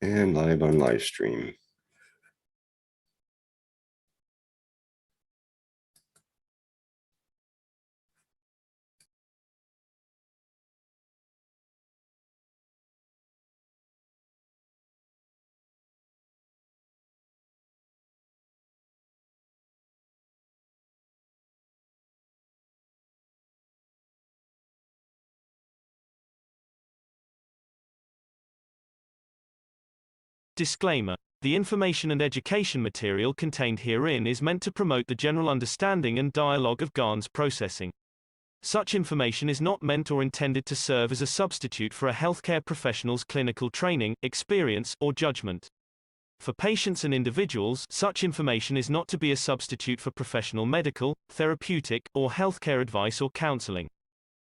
And live on live stream. Disclaimer. The information and education material contained herein is meant to promote the general understanding and dialogue of GAN's processing. Such information is not meant or intended to serve as a substitute for a healthcare professional's clinical training, experience, or judgment. For patients and individuals, such information is not to be a substitute for professional medical, therapeutic, or healthcare advice or counseling.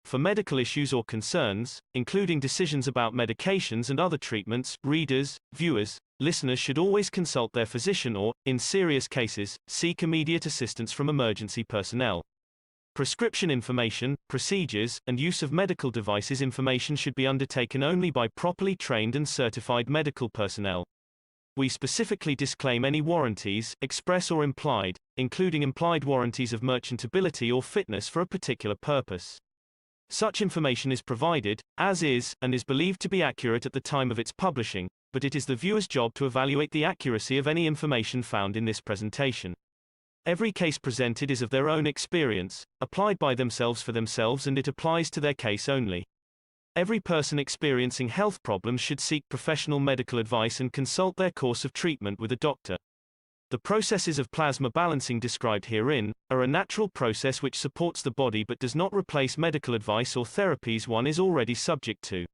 For medical issues or concerns, including decisions about medications and other treatments, readers, viewers, listeners should always consult their physician or, in serious cases, seek immediate assistance from emergency personnel. Prescription information, procedures, and use of medical devices information should be undertaken only by properly trained and certified medical personnel. We specifically disclaim any warranties, express or implied, including implied warranties of merchantability or fitness for a particular purpose. Such information is provided, as is, and is believed to be accurate at the time of its publishing, but it is the viewer's job to evaluate the accuracy of any information found in this presentation. Every case presented is of their own experience, applied by themselves for themselves, and it applies to their case only. Every person experiencing health problems should seek professional medical advice and consult their course of treatment with a doctor. The processes of plasma balancing described herein are a natural process which supports the body but does not replace medical advice or therapies one is already subject to.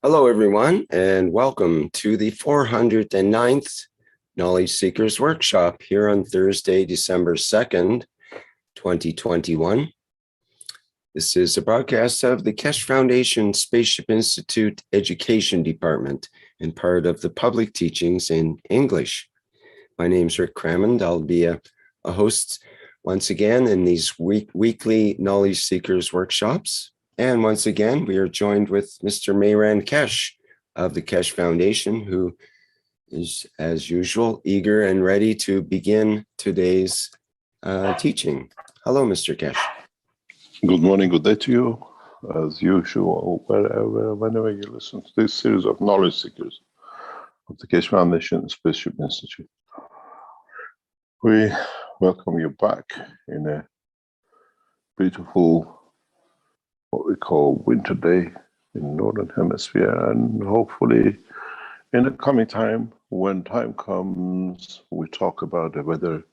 Hello, everyone, and welcome to the 409th Knowledge Seekers Workshop here on Thursday, December 2nd, 2021. This is a broadcast of the Keshe Foundation Spaceship Institute Education Department and part of the public teachings in English. My name's Rick Crammond. I'll be a host once again in these weekly Knowledge Seekers Workshops. And once again, we are joined with Mr. Mayran Keshe of the Keshe Foundation, who is, as usual, eager and ready to begin today's teaching. Hello, Mr. Keshe. Good morning, good day to you. As usual, whenever you listen to this series of Knowledge Seekers of the Keshe Foundation Spaceship Institute, we welcome you back in a beautiful, what we call winter day in Northern Hemisphere, and hopefully in the coming time, when time comes, we talk about the weather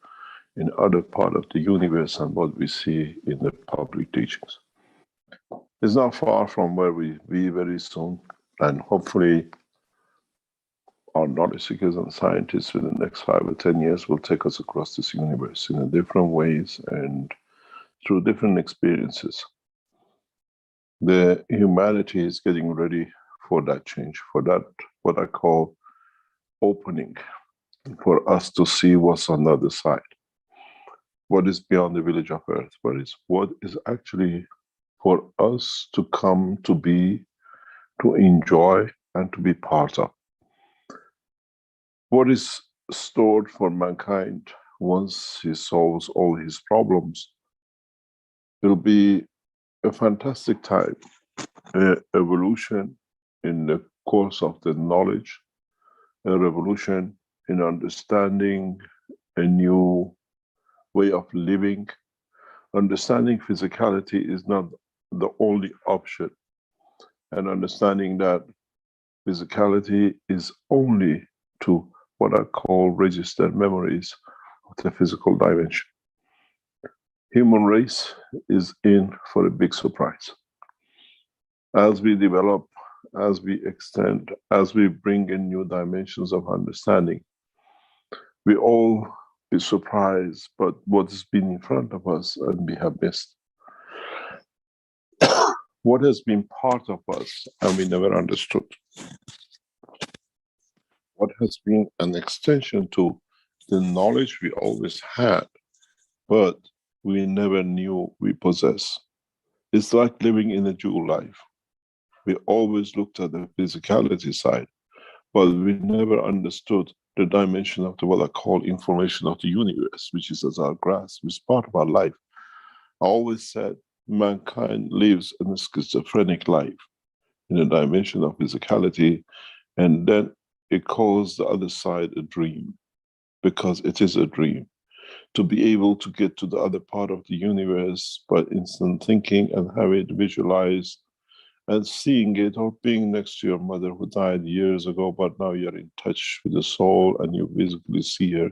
in other part of the universe and what we see in the public teachings. It's not far from where we be very soon, and hopefully our knowledge seekers and scientists within the next 5 or 10 years will take us across this universe in different ways and through different experiences. The humanity is getting ready for that change, for that, what I call opening, for us to see what's on the other side. What is beyond the village of Earth? What is actually for us to come to be, to enjoy, and to be part of? What is stored for mankind once he solves all his problems? It'll be a fantastic time, evolution in the course of the knowledge, a revolution in understanding a new way of living. Understanding physicality is not the only option, and understanding that physicality is only to what I call registered memories of the physical dimension. Human race is in for a big surprise. As we develop, as we extend, as we bring in new dimensions of understanding, we all be surprised by what has been in front of us and we have missed. What has been part of us and we never understood. What has been an extension to the knowledge we always had, but we never knew we possess. It's like living in a dual life. We always looked at the physicality side, but we never understood the dimension of what I call information of the universe, which is as our grasp, which is part of our life. I always said mankind lives in a schizophrenic life, in a dimension of physicality, and then it calls the other side a dream, because it is a dream. To be able to get to the other part of the universe by instant thinking and have it visualized and seeing it, or being next to your mother who died years ago, but now you're in touch with the soul and you physically see her,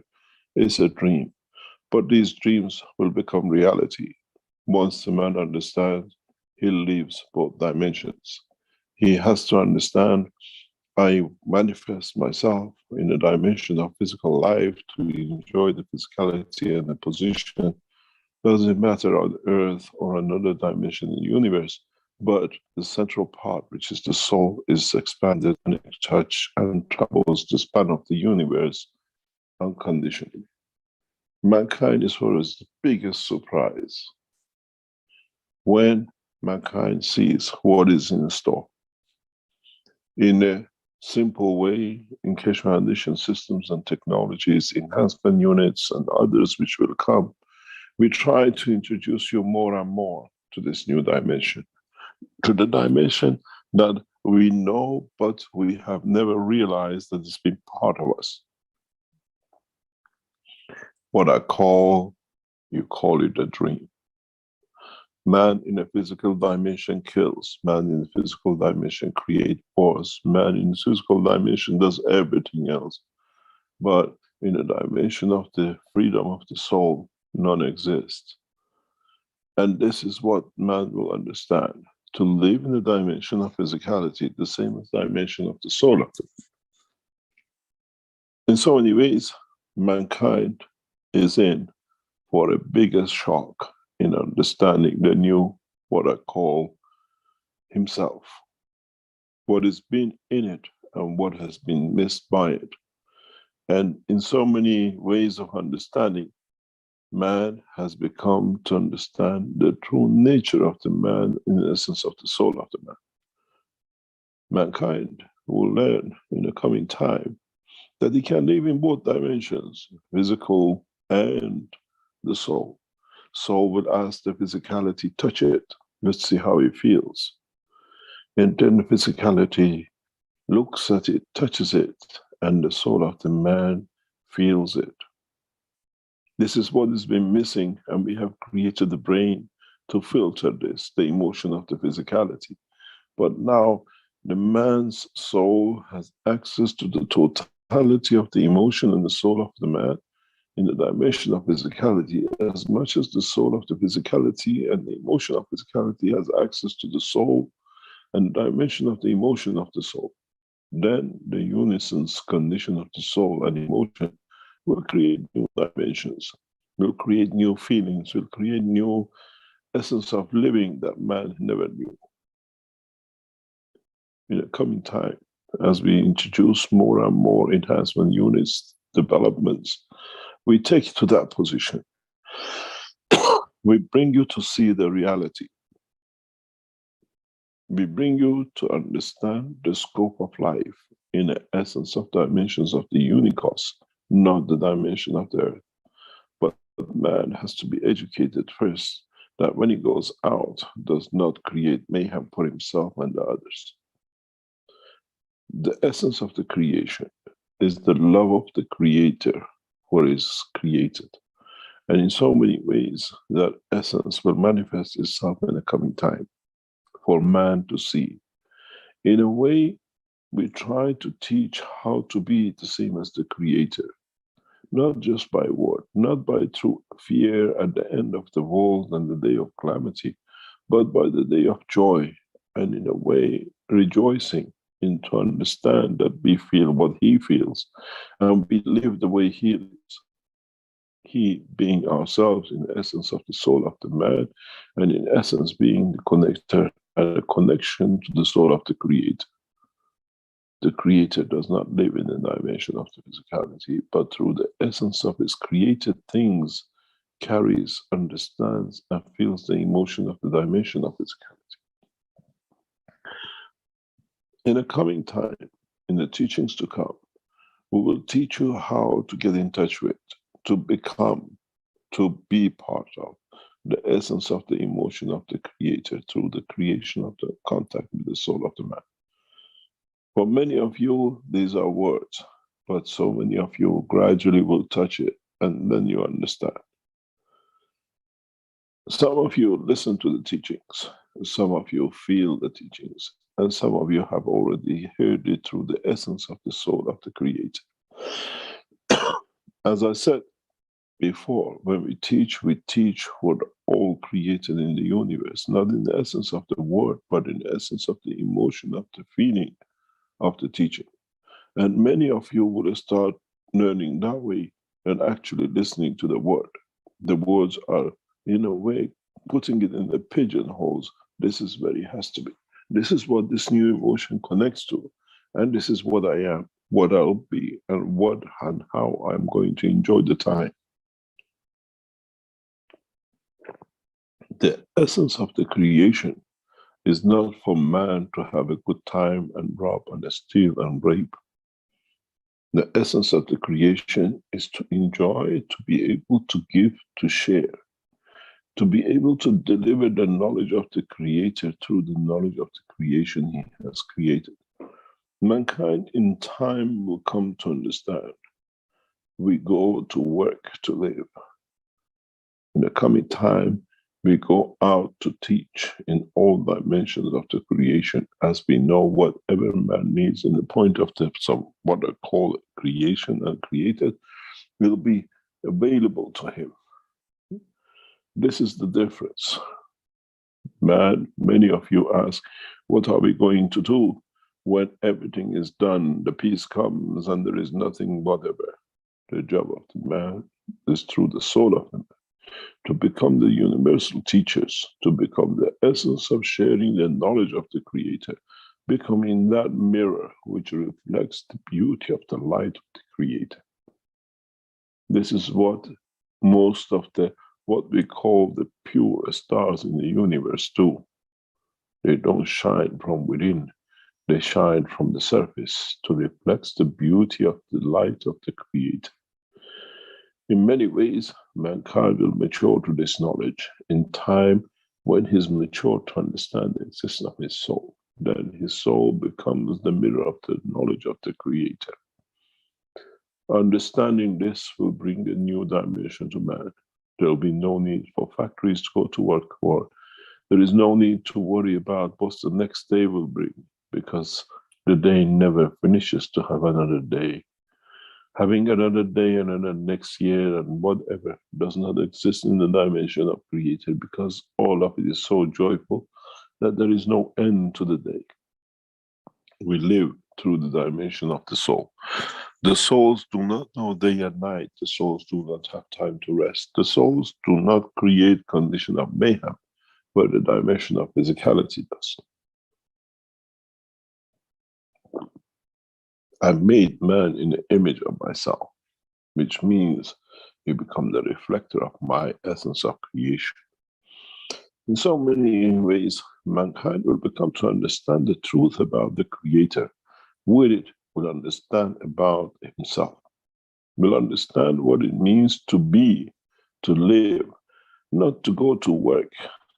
is a dream. But these dreams will become reality. Once the man understands, he leaves both dimensions. He has to understand, I manifest myself in a dimension of physical life to enjoy the physicality and the position. Doesn't matter on Earth or another dimension in the universe, but the central part, which is the soul, is expanded and in touch and travels the span of the universe unconditionally. Mankind is for us the biggest surprise when mankind sees what is in store. In a simple way, in Keshe Foundation systems and technologies, enhancement units and others which will come, we try to introduce you more and more to this new dimension, to the dimension that we know, but we have never realized that it's been part of us. What I call, you call it a dream. Man in a physical dimension kills. Man in the physical dimension creates wars. Man in the physical dimension does everything else. But in the dimension of the freedom of the soul, none exists. And this is what man will understand. to live in the dimension of physicality, the same as dimension of the soul of the man. In so many ways, mankind is in for a bigger shock in understanding the new, what I call himself, what has been in it and what has been missed by it. And in so many ways of understanding, man has become to understand the true nature of the man in the essence of the soul of the man. Mankind will learn in the coming time that he can live in both dimensions, physical and the soul. Soul will ask the physicality, touch it, let's see how it feels. And then the physicality looks at it, touches it, and the soul of the man feels it. This is what has been missing, and we have created the brain to filter this, the emotion of the physicality. But now the man's soul has access to the totality of the emotion and the soul of the man in the dimension of physicality, as much as the soul of the physicality and the emotion of physicality has access to the soul and the dimension of the emotion of the soul. Then the unison's condition of the soul and emotion will create new dimensions, will create new feelings, will create new essence of living that man never knew. In the coming time, as we introduce more and more enhancement units, developments, we take you to that position. We bring you to see the reality. We bring you to understand the scope of life in the essence of dimensions of the unicos, not the dimension of the earth. But man has to be educated first, that when he goes out, does not create mayhem for himself and the others. The essence of the creation is the love of the creator for his created. And in so many ways, that essence will manifest itself in the coming time for man to see. In a way, we try to teach how to be the same as the creator, not just by word, not by through fear at the end of the world and the day of calamity, but by the day of joy, and in a way rejoicing in to understand that we feel what he feels and we live the way he lives. He being ourselves in the essence of the soul of the man, and in essence being the connector and the connection to the soul of the creator. The creator does not live in the dimension of the physicality, but through the essence of his created things, carries, understands, and feels the emotion of the dimension of physicality. In the coming time, in the teachings to come, we will teach you how to get in touch with, to become, to be part of the essence of the emotion of the creator through the creation of the contact with the soul of the man. For many of you, these are words, but so many of you gradually will touch it and then you understand. Some of you listen to the teachings, some of you feel the teachings, and some of you have already heard it through the essence of the soul of the creator. As I said before, when we teach what all created in the universe, not in the essence of the word, but in the essence of the emotion, of the feeling of the teaching. And many of you will start learning that way and actually listening to the word. The words are, in a way, putting it in the pigeonholes. This is where it has to be. This is what this new emotion connects to. And this is what I am, what I'll be, and what and how I'm going to enjoy the time. The essence of the creation is not for man to have a good time and rob and steal and rape. The essence of the creation is to enjoy, to be able to give, to share, to be able to deliver the knowledge of the creator through the knowledge of the creation he has created. Mankind in time will come to understand. We go to work to live. In the coming time, we go out to teach in all dimensions of the creation, as we know whatever man needs in the point of the, some what I call it, creation and created will be available to him. This is the difference. Man, many of you ask, what are we going to do when everything is done, the peace comes and there is nothing whatever? The job of the man is through the soul of the man to become the universal teachers, to become the essence of sharing the knowledge of the Creator, becoming that mirror which reflects the beauty of the light of the Creator. This is what most of what we call the pure stars in the universe do. They don't shine from within, they shine from the surface to reflect the beauty of the light of the Creator. In many ways, mankind will mature to this knowledge in time when he is mature to understand the existence of his soul. Then his soul becomes the mirror of the knowledge of the Creator. Understanding this will bring a new dimension to man. There will be no need for factories to go to work for. There is no need to worry about what the next day will bring, because the day never finishes to have another day. Having another day and another next year and whatever does not exist in the dimension of Creator, because all of it is so joyful that there is no end to the day. We live through the dimension of the soul. The souls do not know day and night. The souls do not have time to rest. The souls do not create condition of mayhem, but the dimension of physicality does. I made man in the image of myself, which means you become the reflector of my essence of creation. In so many ways, mankind will become to understand the truth about the Creator. With it, will understand about himself. Will understand what it means to be, to live, not to go to work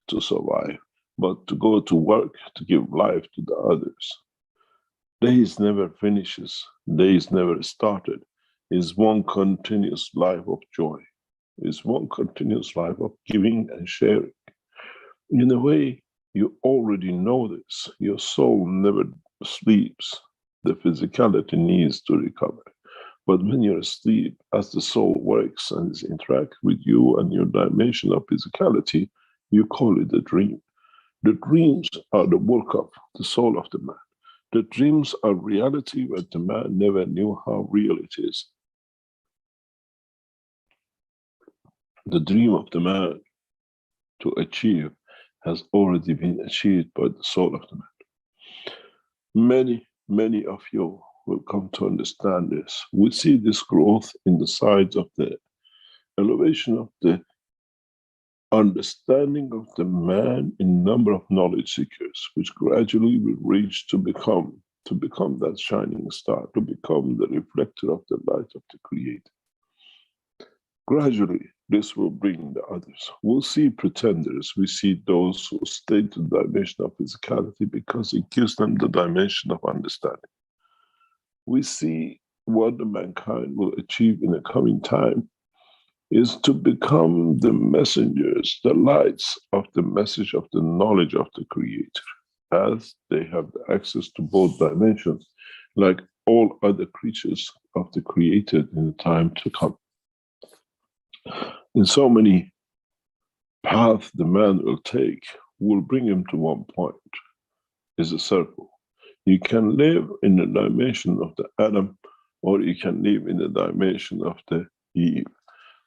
to survive, but to go to work to give life to the others. Days never finishes, days never started. Is one continuous life of joy. Is one continuous life of giving and sharing. In a way, you already know this. Your soul never sleeps. The physicality needs to recover. But when you're asleep, as the soul works and interacts with you and your dimension of physicality, you call it a dream. The dreams are the work of the soul of the man. The dreams are reality, but the man never knew how real it is. The dream of the man to achieve has already been achieved by the soul of the man. Many of you will come to understand this. We see this growth in the sides of the elevation of the understanding of the man in number of knowledge seekers, which gradually will reach to become that shining star, to become the reflector of the light of the Creator. Gradually, this will bring the others. We'll see pretenders. We see those who stay to the dimension of physicality because it gives them the dimension of understanding. We see what the mankind will achieve in the coming time is to become the messengers, the lights of the message of the knowledge of the Creator, as they have the access to both dimensions, like all other creatures of the Creator in the time to come. In so many paths the man will take will bring him to one point, is a circle. You can live in the dimension of the Adam, or you can live in the dimension of the Eve.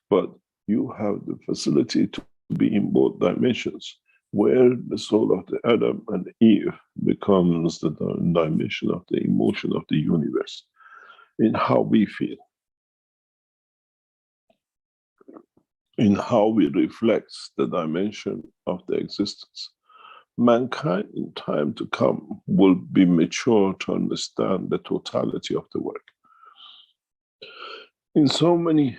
But you have the facility to be in both dimensions, where the soul of the Adam and Eve becomes the dimension of the emotion of the universe, in how we feel, in how we reflect the dimension of the existence. Mankind in time to come will be mature to understand the totality of the work. In so many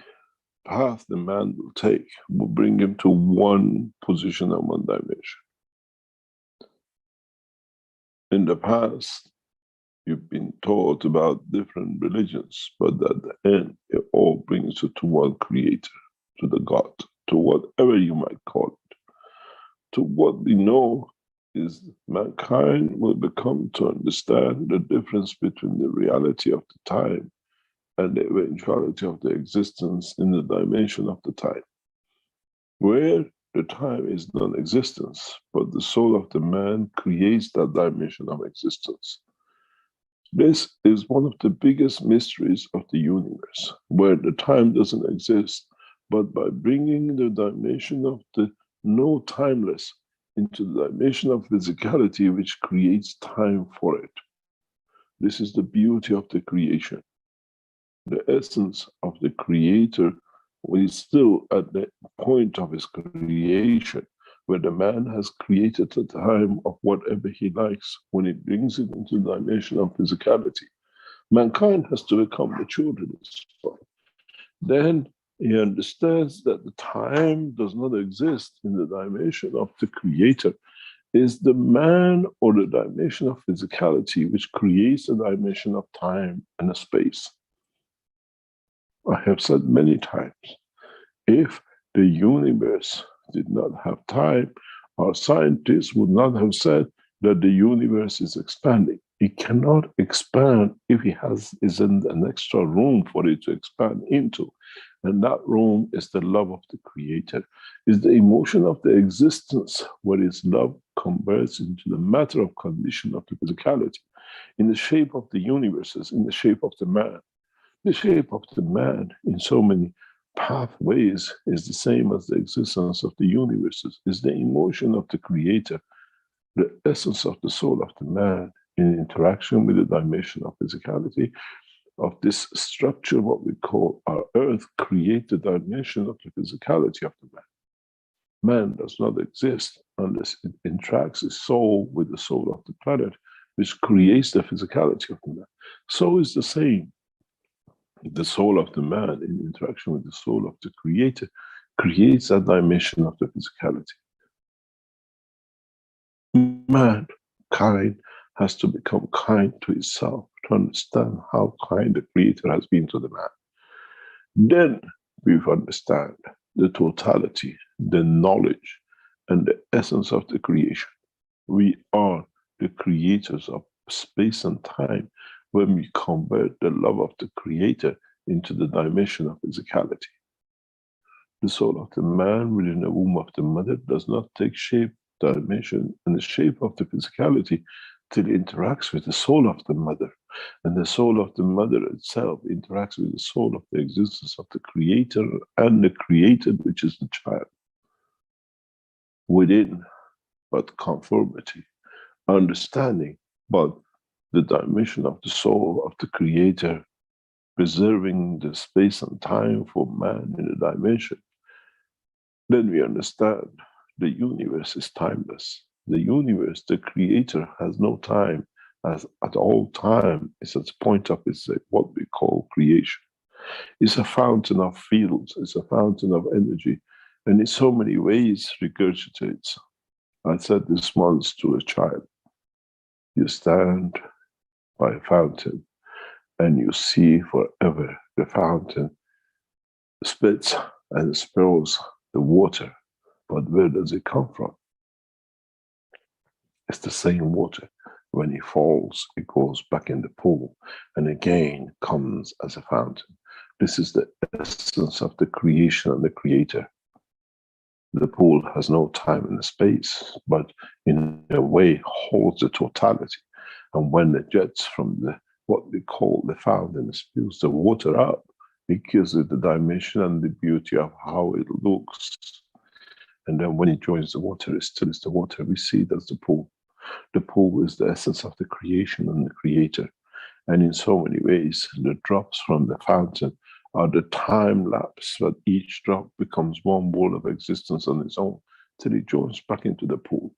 paths the man will take will bring him to one position and one dimension. In the past, you've been taught about different religions, but at the end, it all brings you to one Creator, to the God, to whatever you might call it. To what we know is mankind will become to understand the difference between the reality of the time and the eventuality of the existence in the dimension of the time, where the time is non-existence, but the soul of the man creates that dimension of existence. This is one of the biggest mysteries of the universe, where the time doesn't exist, but by bringing the dimension of the no timeless into the dimension of physicality, which creates time for it. This is the beauty of the creation. The essence of the creator is still at the point of his creation, where the man has created the time of whatever he likes when he brings it into the dimension of physicality. Mankind has to become the children of God. Then he understands that the time does not exist in the dimension of the creator. Is the man or the dimension of physicality which creates a dimension of time and a space. I have said many times, if the universe did not have time, our scientists would not have said that the universe is expanding. It cannot expand if it isn't an extra room for it to expand into. And that room is the love of the creator, is the emotion of the existence, where its love converts into the matter of condition of the physicality, in the shape of the universes, in the shape of the man. The shape of the man in so many pathways is the same as the existence of the universes, is the emotion of the creator, the essence of the soul of the man in interaction with the dimension of physicality of this structure, what we call our earth, create the dimension of the physicality of the man. Man does not exist unless it interacts its soul with the soul of the planet, which creates the physicality of the man. So is the same. The soul of the man in interaction with the soul of the creator creates that dimension of the physicality. Mankind has to become kind to itself to understand how kind the creator has been to the man. Then we understand the totality, the knowledge, and the essence of the creation. We are the creators of space and time when we convert the love of the creator into the dimension of physicality. The soul of the man within the womb of the mother does not take shape, dimension, and the shape of the physicality till it interacts with the soul of the mother. And the soul of the mother itself interacts with the soul of the existence of the creator and the created, which is the child. Within, but conformity, understanding, but the dimension of the soul of the creator, preserving the space and time for man in the dimension. Then we understand the universe is timeless. The universe, the creator, has no time, as at all time is at the point of its what we call creation. It's a fountain of fields, it's a fountain of energy, and in so many ways regurgitates. I said this once to a child. You stand by a fountain and you see forever the fountain splits and spills the water. But where does it come from? It's the same water. When it falls, it goes back in the pool and again comes as a fountain. This is the essence of the creation and the creator. The pool has no time and space, but in a way holds the totality. And when the jets from the what we call the fountain spills the water up, it gives it the dimension and the beauty of how it looks. And then when it joins the water, it still is the water. We see it as the pool. The pool is the essence of the creation and the creator. And in so many ways, the drops from the fountain are the time lapse that each drop becomes one wall of existence on its own till it joins back into the pool.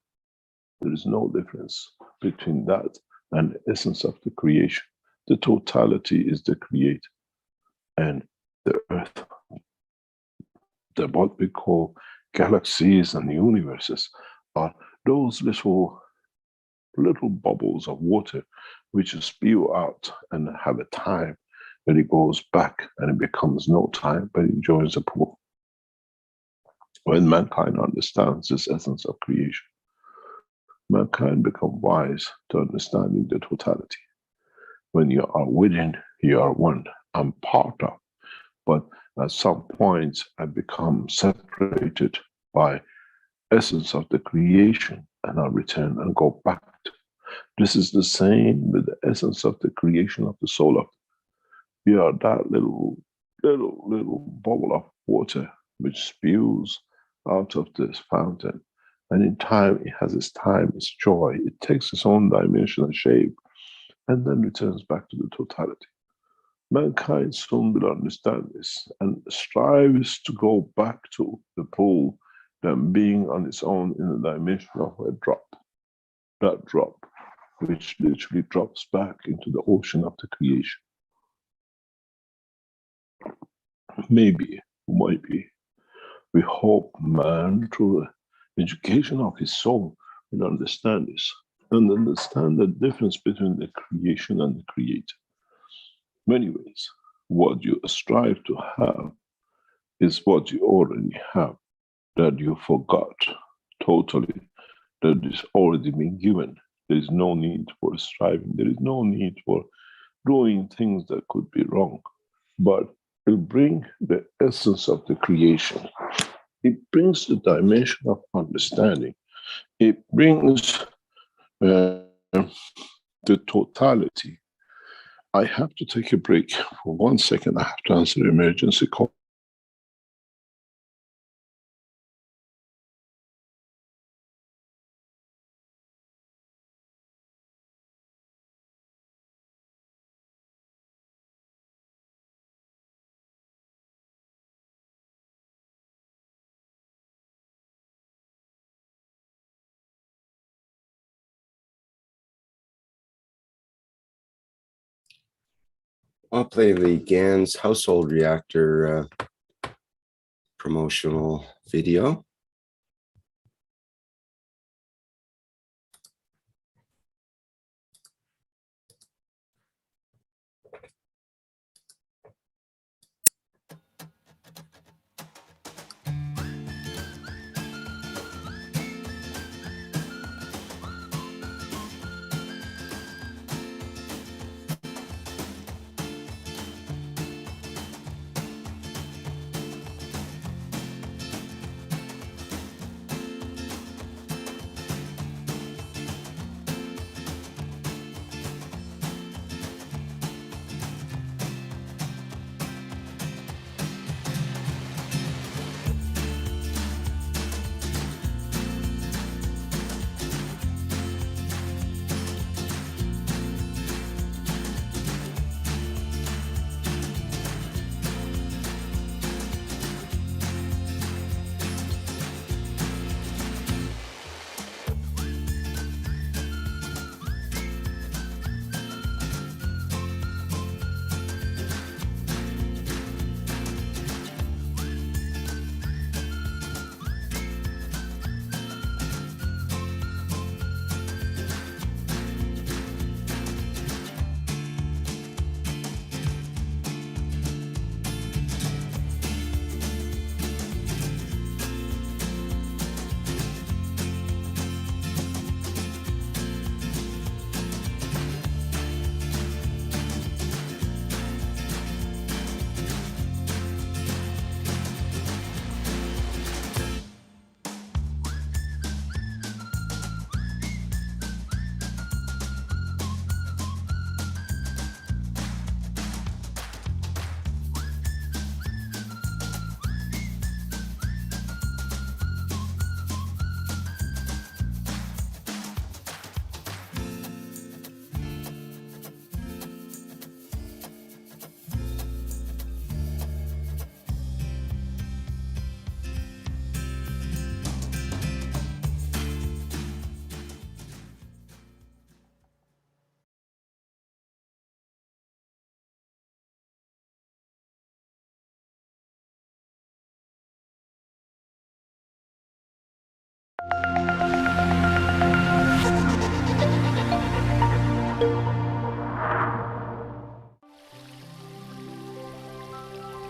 There is no difference between that and the essence of the creation. The totality is the creator. And the earth, the what we call galaxies and universes, are those little bubbles of water which spew out and have a time when it goes back and it becomes no time, but it joins the pool. When mankind understands this essence of creation, mankind becomes wise to understanding the totality. When you are within, you are one. I'm part of. But at some point, I become separated by essence of the creation, and I'll return and go back to. This is the same with the essence of the creation of the soul of. We are that little bubble of water which spews out of this fountain. And in time, it has its time, its joy. It takes its own dimension and shape, and then returns back to the totality. Mankind soon will understand this and strives to go back to the pool than being on its own in the dimension of a drop. That drop, which literally drops back into the ocean of the creation. Maybe, might be. We hope man, through the education of his soul, will understand this and understand the difference between the creation and the creator. Many ways, what you strive to have is what you already have, that you forgot totally, that is already been given. There is no need for striving. There is no need for doing things that could be wrong. But it will bring the essence of the creation. It brings the dimension of understanding. It brings the totality. I have to take a break for 1 second. I have to answer the emergency call. I'll play the GAN's household reactor promotional video.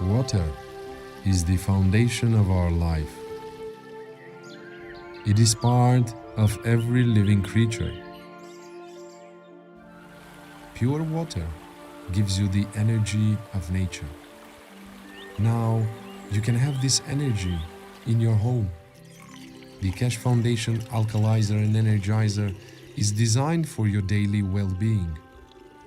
Water is the foundation of our life. It is part of every living creature. Pure water gives you the energy of nature. Now you can have this energy in your home. The Keshe Foundation Alkalizer and Energizer is designed for your daily well-being.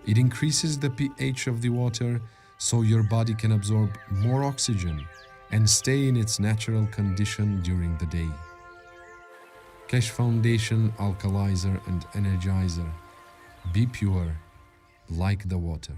It increases the pH of the water so your body can absorb more oxygen and stay in its natural condition during the day. Keshe Foundation Alkalizer and Energizer. Be pure like the water.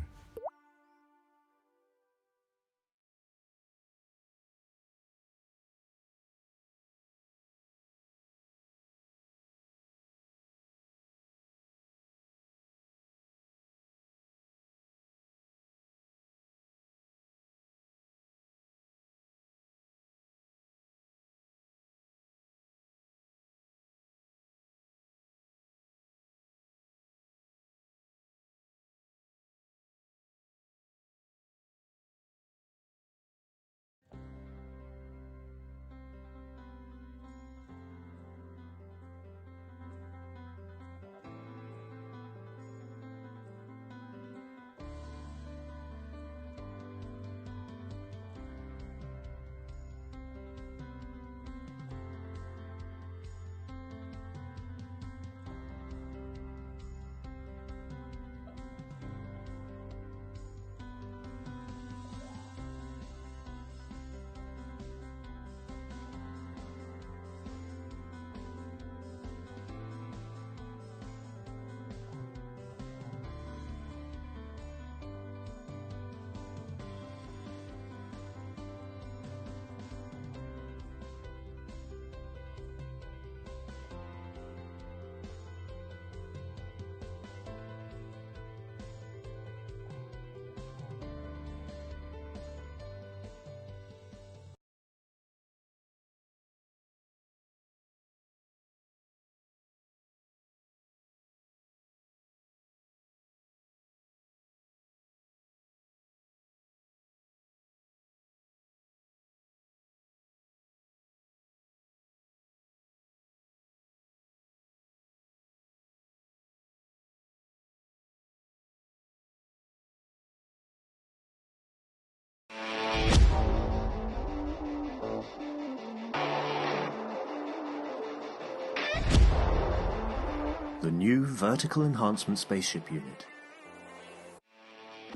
The new Vertical Enhancement Spaceship Unit.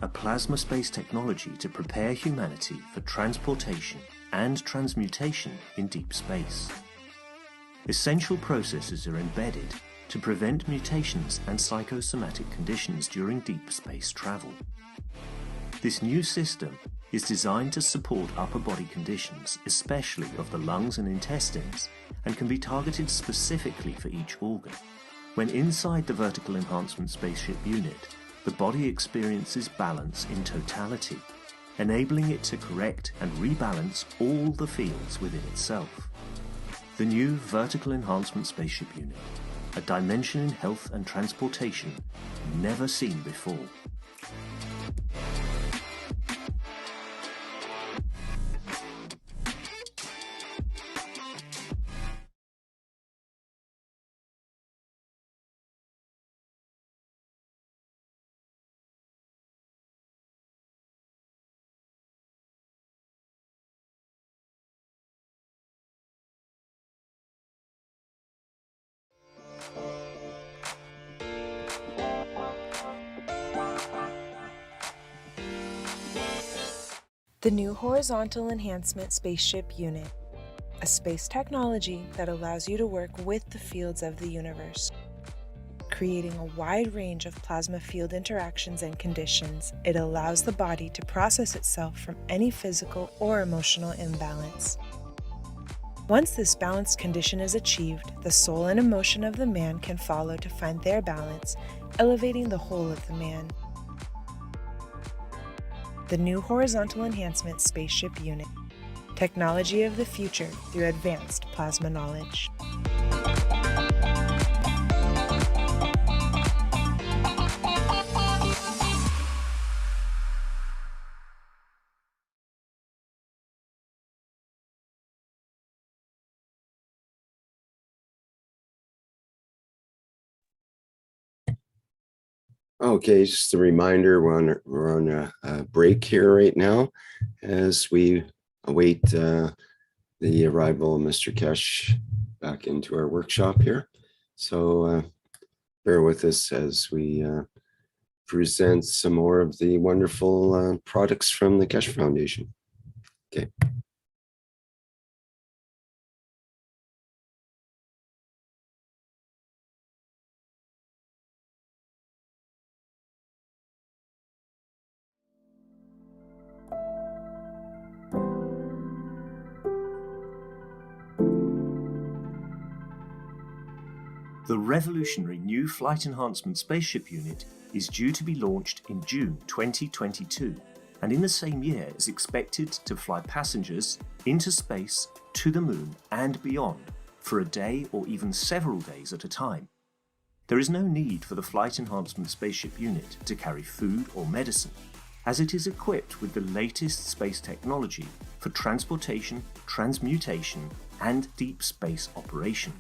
A plasma space technology to prepare humanity for transportation and transmutation in deep space. Essential processes are embedded to prevent mutations and psychosomatic conditions during deep space travel. This new system is designed to support upper body conditions, especially of the lungs and intestines, and can be targeted specifically for each organ. When inside the Vertical Enhancement Spaceship Unit, the body experiences balance in totality, enabling it to correct and rebalance all the fields within itself. The new Vertical Enhancement Spaceship Unit, a dimension in health and transportation never seen before. The new Horizontal Enhancement Spaceship Unit, a space technology that allows you to work with the fields of the universe. Creating a wide range of plasma field interactions and conditions, it allows the body to process itself from any physical or emotional imbalance. Once this balanced condition is achieved, the soul and emotion of the man can follow to find their balance, elevating the whole of the man. The new Horizontal Enhancement Spaceship Unit. Technology of the future through advanced plasma knowledge. Okay, just a reminder, we're on a break here right now as we await the arrival of Mr. Keshe back into our workshop here. So bear with us as we present some more of the wonderful products from the Keshe Foundation. Okay. The revolutionary new Flight Enhancement Spaceship Unit is due to be launched in June 2022, and in the same year is expected to fly passengers into space, to the moon and beyond for a day or even several days at a time. There is no need for the Flight Enhancement Spaceship Unit to carry food or medicine, as it is equipped with the latest space technology for transportation, transmutation and deep space operation.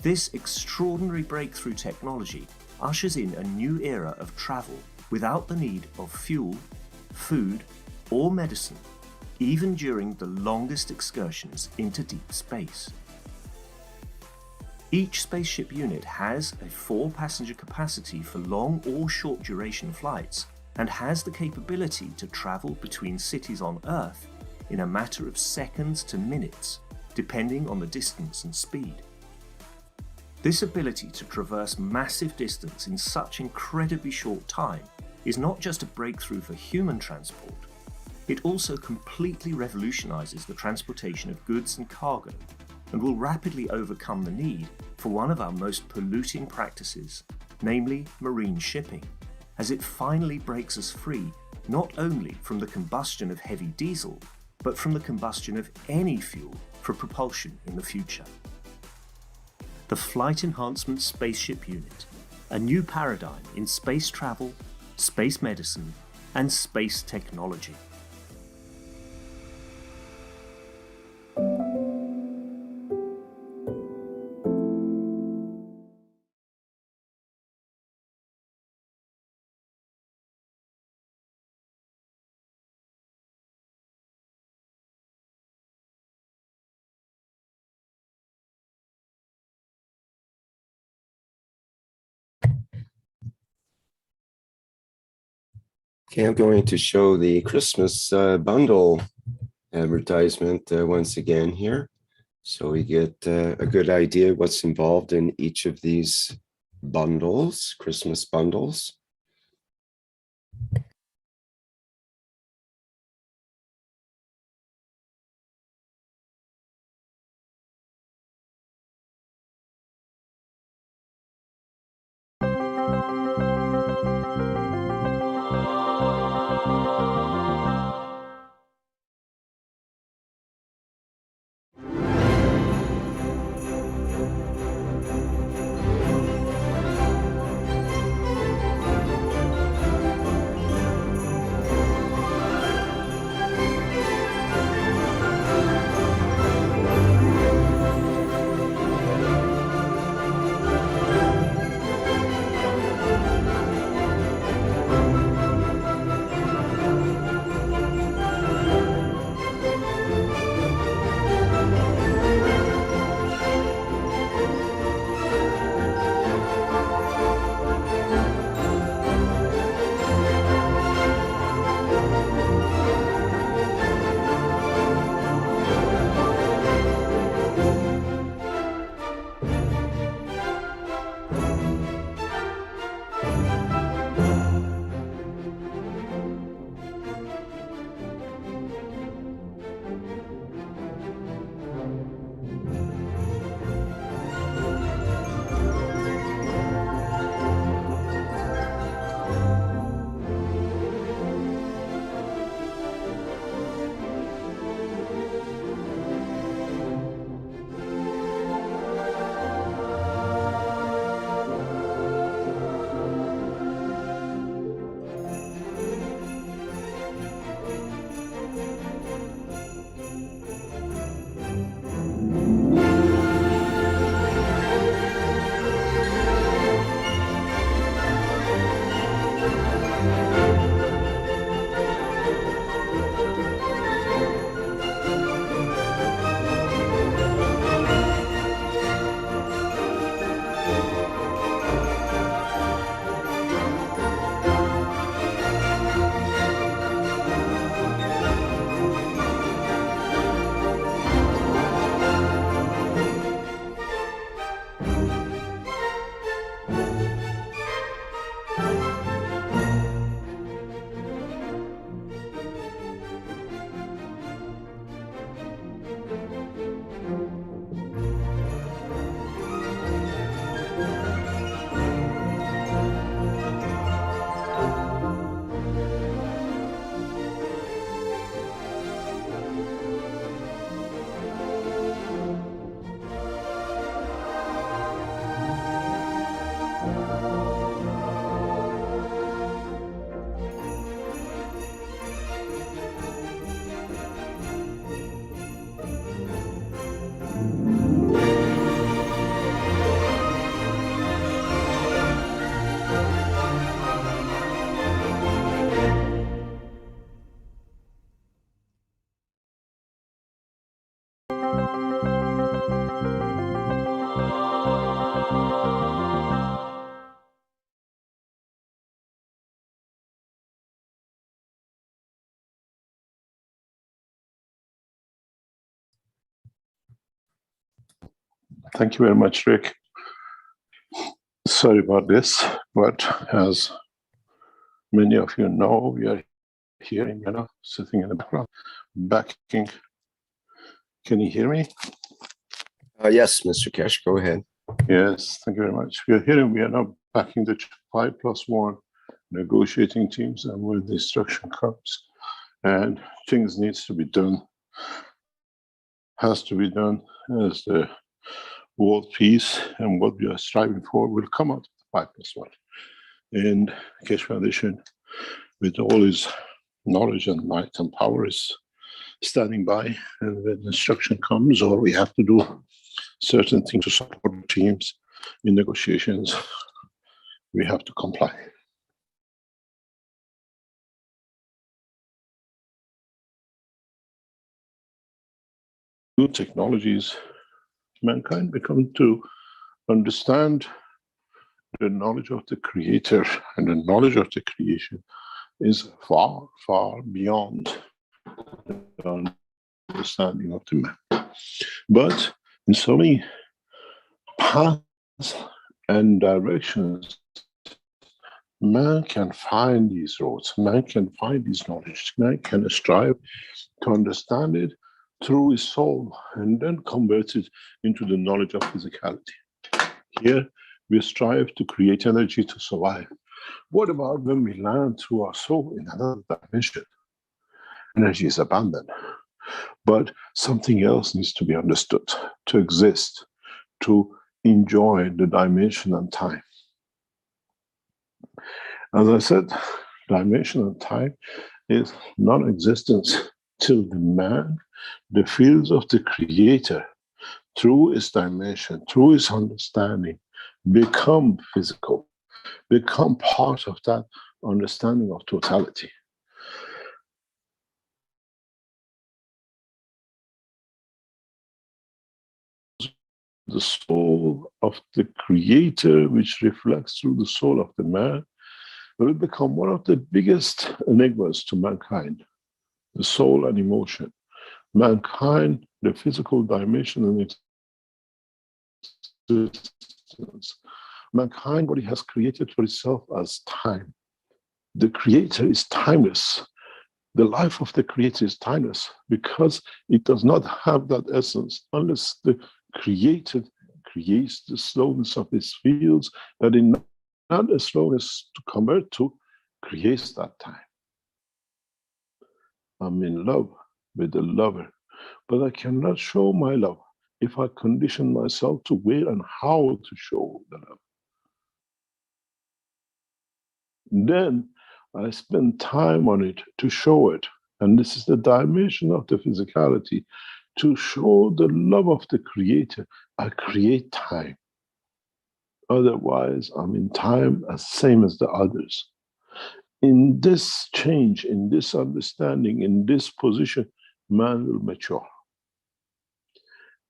This extraordinary breakthrough technology ushers in a new era of travel without the need of fuel, food, or medicine, even during the longest excursions into deep space. Each spaceship unit has a 4-passenger capacity for long or short duration flights and has the capability to travel between cities on Earth in a matter of seconds to minutes, depending on the distance and speed. This ability to traverse massive distance in such incredibly short time is not just a breakthrough for human transport, it also completely revolutionizes the transportation of goods and cargo and will rapidly overcome the need for one of our most polluting practices, namely marine shipping, as it finally breaks us free not only from the combustion of heavy diesel, but from the combustion of any fuel for propulsion in the future. The Flight Enhancement Spaceship Unit, a new paradigm in space travel, space medicine, and space technology. Okay, I'm going to show the Christmas bundle advertisement once again here. So we get a good idea what's involved in each of these bundles, Christmas bundles. Thank you very much, Rick. Sorry about this, but as many of you know, we are hearing, sitting in the background, backing. Can you hear me? Yes, Mr. Keshe, go ahead. Yes, thank you very much. We are now backing the 5+1 negotiating teams, and when the instruction comes and things needs to be done, has to be done as the world peace and what we are striving for will come out of 5+1. And Keshe Foundation, with all its knowledge and might and power, is standing by, and when instruction comes or we have to do certain things to support teams in negotiations, we have to comply. New technologies, mankind become to understand the knowledge of the Creator, and the knowledge of the creation is far, far beyond the understanding of the man. But in so many paths and directions, man can find these roads, man can find this knowledge, man can strive to understand it through his soul and then convert it into the knowledge of physicality. Here, we strive to create energy to survive. What about when we land through our soul in another dimension? Energy is abundant, but something else needs to be understood to exist, to enjoy the dimension and time. As I said, dimension and time is non-existence till the man, the fields of the Creator, through his dimension, through his understanding, become physical, become part of that understanding of totality. The soul of the Creator, which reflects through the soul of the man, will become one of the biggest enigmas to mankind. The soul and emotion. Mankind, the physical dimension and existence. Mankind, what he has created for itself as time. The Creator is timeless. The life of the Creator is timeless because it does not have that essence unless the Created creates the slowness of his fields that in not the slowness to convert to creates that time. I'm in love with the lover, but I cannot show my love if I condition myself to where and how to show the love. Then I spend time on it to show it. And this is the dimension of the physicality. To show the love of the Creator, I create time. Otherwise, I'm in time as same as the others. In this change, in this understanding, in this position, man will mature.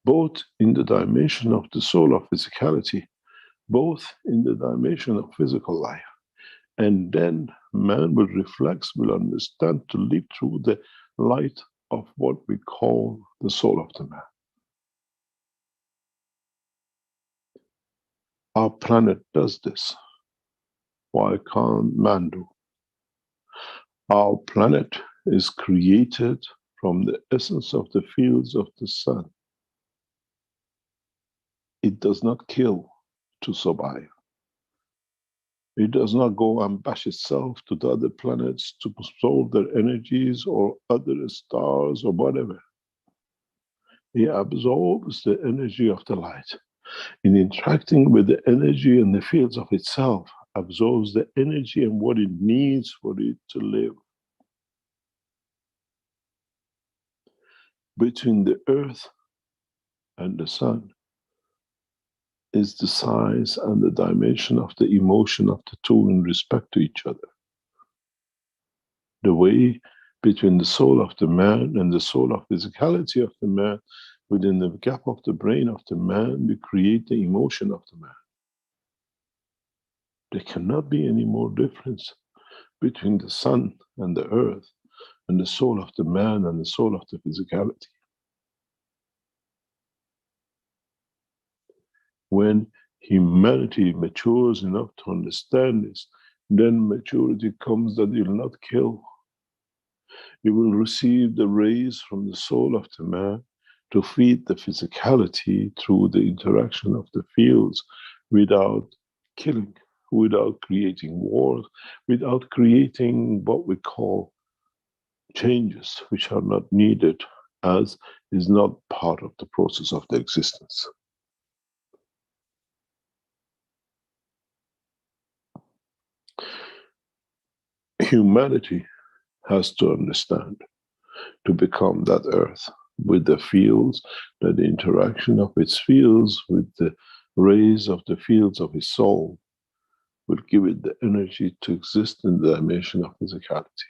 Both in the dimension of the soul of physicality, both in the dimension of physical life. And then man will reflect, will understand to live through the light of what we call the soul of the man. Our planet does this. Why can't man do? Our planet is created from the essence of the fields of the sun. It does not kill to survive. It does not go and bash itself to the other planets to absorb their energies or other stars or whatever. It absorbs the energy of the light. In interacting with the energy and the fields of itself, absorbs the energy and what it needs for it to live. Between the earth and the sun is the size and the dimension of the emotion of the two in respect to each other. The way between the soul of the man and the soul of physicality of the man, within the gap of the brain of the man, we create the emotion of the man. There cannot be any more difference between the sun and the earth and the soul of the man and the soul of the physicality. When humanity matures enough to understand this, then maturity comes that it will not kill. It will receive the rays from the soul of the man to feed the physicality through the interaction of the fields without killing, without creating wars, without creating what we call changes which are not needed, as is not part of the process of the existence. Humanity has to understand, to become that earth with the fields, that the interaction of its fields with the rays of the fields of his soul will give it the energy to exist in the dimension of physicality.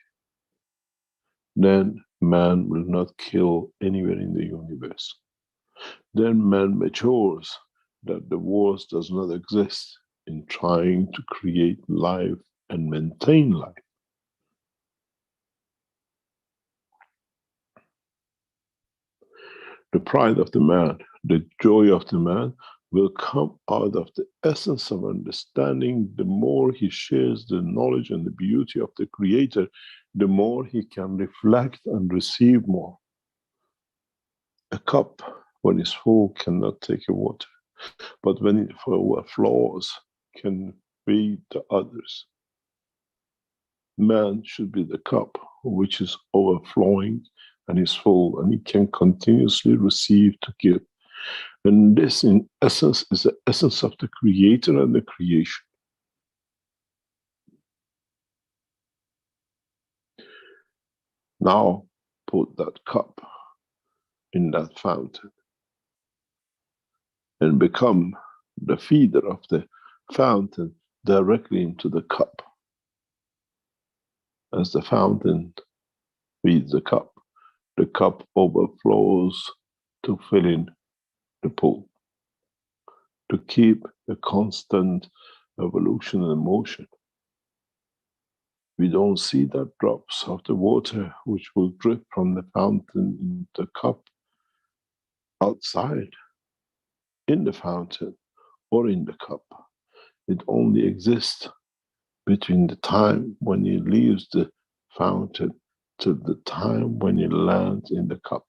Then man will not kill anywhere in the universe. Then man matures that the wars does not exist in trying to create life and maintain life. The pride of the man, the joy of the man will come out of the essence of understanding. The more he shares the knowledge and the beauty of the Creator, the more he can reflect and receive more. A cup, when it's full, cannot take a water, but when it overflows, can feed the others. Man should be the cup which is overflowing and is full, and he can continuously receive to give. And this, in essence, is the essence of the Creator and the creation. Now, put that cup in that fountain and become the feeder of the fountain directly into the cup. As the fountain feeds the cup overflows to fill in the pool, to keep a constant evolution and motion. We don't see that drops of the water which will drip from the fountain in the cup outside, in the fountain or in the cup. It only exists between the time when it leaves the fountain to the time when it lands in the cup.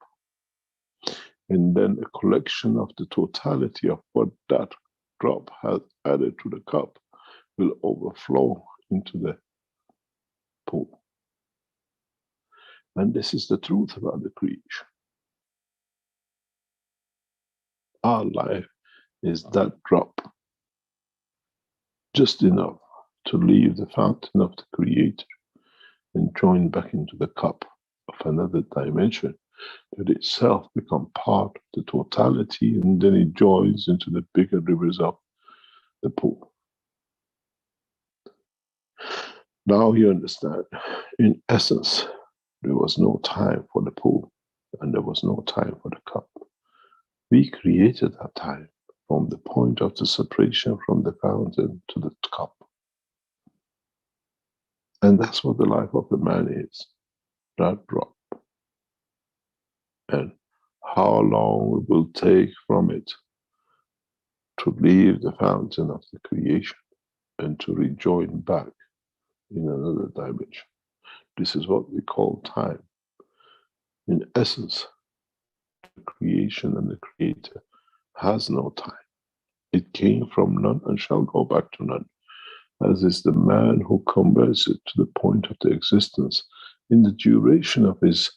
And then a collection of the totality of what that drop has added to the cup will overflow into the pool. And this is the truth about the creation. Our life is that drop, just enough to leave the fountain of the Creator and join back into the cup of another dimension, that itself become part of the totality, and then it joins into the bigger rivers of the pool. Now you understand, in essence, there was no time for the pool and there was no time for the cup. We created that time from the point of the separation from the fountain to the cup. And that's what the life of the man is, that drop. And how long it will take from it to leave the fountain of the creation and to rejoin back in another dimension. This is what we call time. In essence, the creation and the Creator has no time. It came from none and shall go back to none, as is the man who converts it to the point of the existence in the duration of his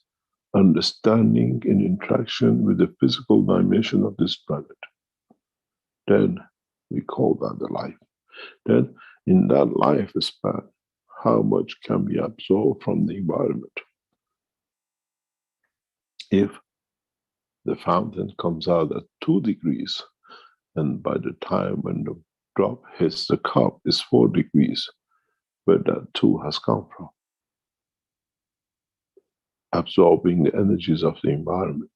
understanding and interaction with the physical dimension of this planet. Then we call that the life. Then in that lifespan, how much can be absorbed from the environment? If the fountain comes out at 2 degrees, and by the time when the drop hits the cup is 4 degrees, where that 2 has come from? Absorbing the energies of the environment,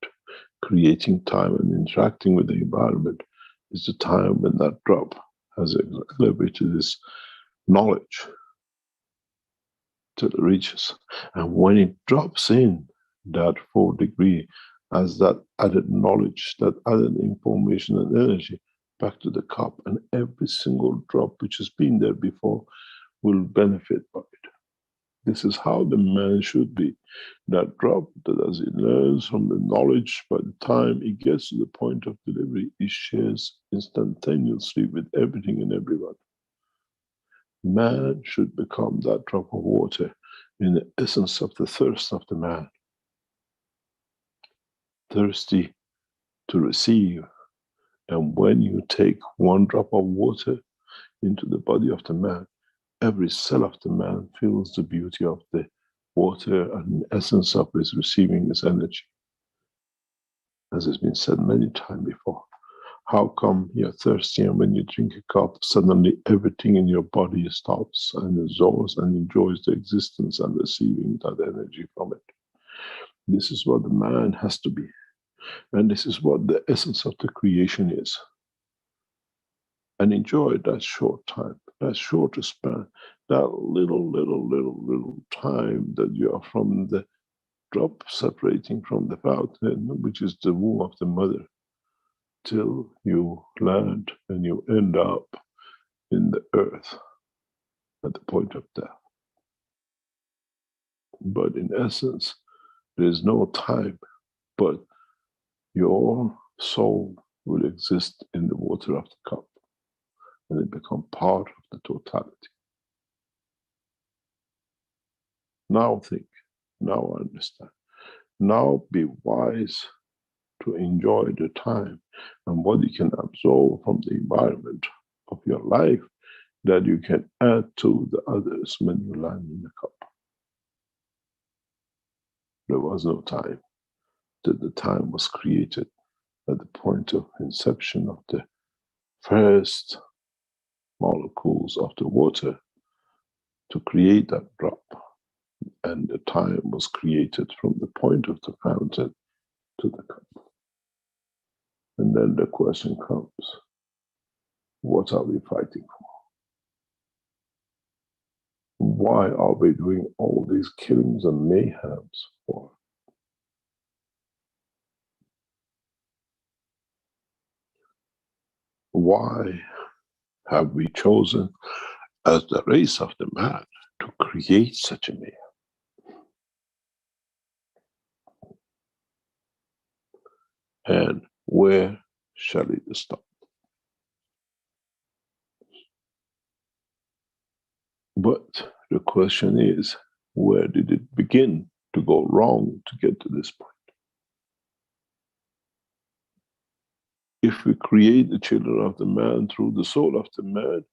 creating time and interacting with the environment is the time when that drop has elevated its knowledge till it reaches. And when it drops in that 4 degree as that added knowledge, that added information and energy, back to the cup, and every single drop which has been there before will benefit by it. This is how the man should be. That drop, that as he learns from the knowledge, by the time he gets to the point of delivery, he shares instantaneously with everything and everyone. Man should become that drop of water in the essence of the thirst of the man. Thirsty to receive. And when you take one drop of water into the body of the man, every cell of the man feels the beauty of the water and the essence of his receiving his energy. As has been said many times before, how come you're thirsty and when you drink a cup, suddenly everything in your body stops and absorbs and enjoys the existence and receiving that energy from it? This is what the man has to be. And this is what the essence of the creation is. And enjoy that short time, that short span, that little time that you are from the drop separating from the fountain, which is the womb of the mother, till you land and you end up in the earth at the point of death. But in essence, there is no time, but your soul will exist in the water of the cup and it become part of the totality. Now think, now understand, now be wise to enjoy the time and what you can absorb from the environment of your life that you can add to the others when you land in the cup. There was no time. That the time was created at the point of inception of the first molecules of the water to create that drop. And the time was created from the point of the fountain to the cup. And then the question comes, what are we fighting for? Why are we doing all these killings and mayhems for? Why have we chosen as the race of the man to create such a mayhem? And where shall it stop? But the question is, where did it begin to go wrong to get to this point? If we create the children of the man through the soul of the man,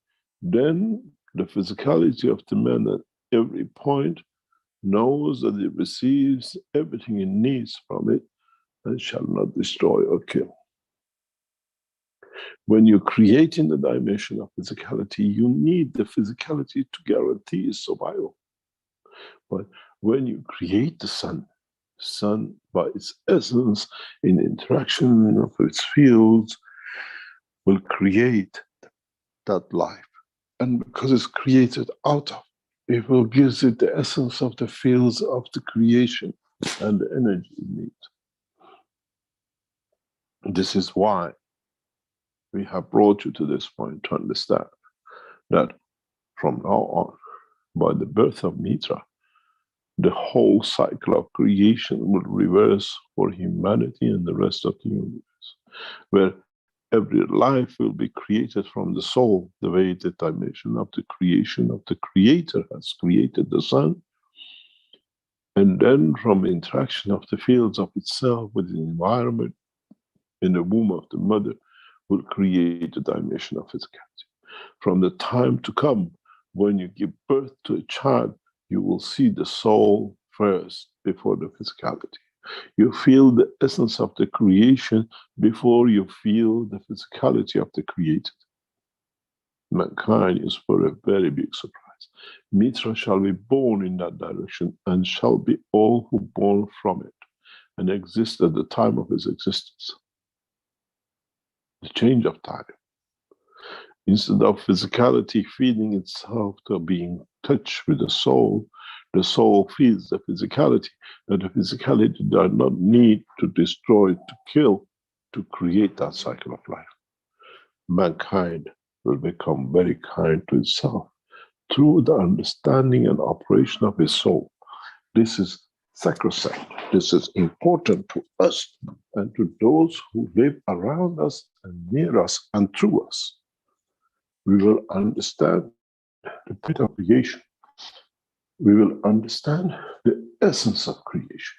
then the physicality of the man at every point knows that it receives everything it needs from it and shall not destroy or kill. When you're creating the dimension of physicality, you need the physicality to guarantee its survival. But when you create the sun by its essence, in interaction of its fields, will create that life. And because it's created out of, it will give it the essence of the fields of the creation and the energy it needs. This is why we have brought you to this point to understand that from now on, by the birth of Mitra, the whole cycle of creation will reverse for humanity and the rest of the universe, where every life will be created from the soul, the way the dimension of the creation of the Creator has created the sun, and then from interaction of the fields of itself with the environment in the womb of the mother will create the dimension of physicality. From the time to come, when you give birth to a child, you will see the soul first before the physicality. You feel the essence of the creation before you feel the physicality of the created. Mankind is for a very big surprise. Mitra shall be born in that direction and shall be all who born from it and exist at the time of his existence. The change of time. Instead of physicality feeding itself to being touched with the soul feeds the physicality, that the physicality does not need to destroy, to kill, to create that cycle of life. mankind will become very kind to itself through the understanding and operation of his soul. This is sacrosanct. This is important to us and to those who live around us and near us and through us. We will understand the pit of creation. We will understand the essence of creation.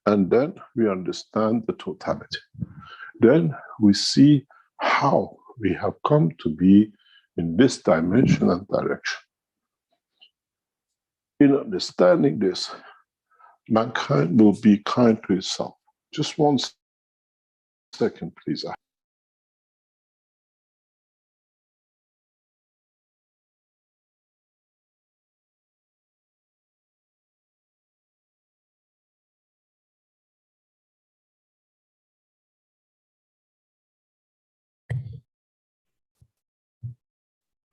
And then we understand the totality. Then we see how we have come to be in this dimension and direction. In understanding this, mankind will be kind to itself. Just 1 second, please.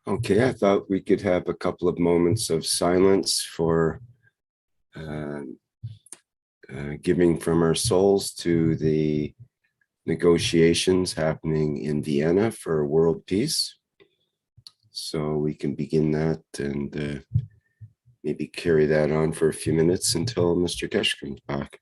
Okay, I thought we could have a couple of moments of silence for giving from our souls to the negotiations happening in Vienna for world peace. So we can begin that and maybe carry that on for a few minutes until Mr. Keshe comes back.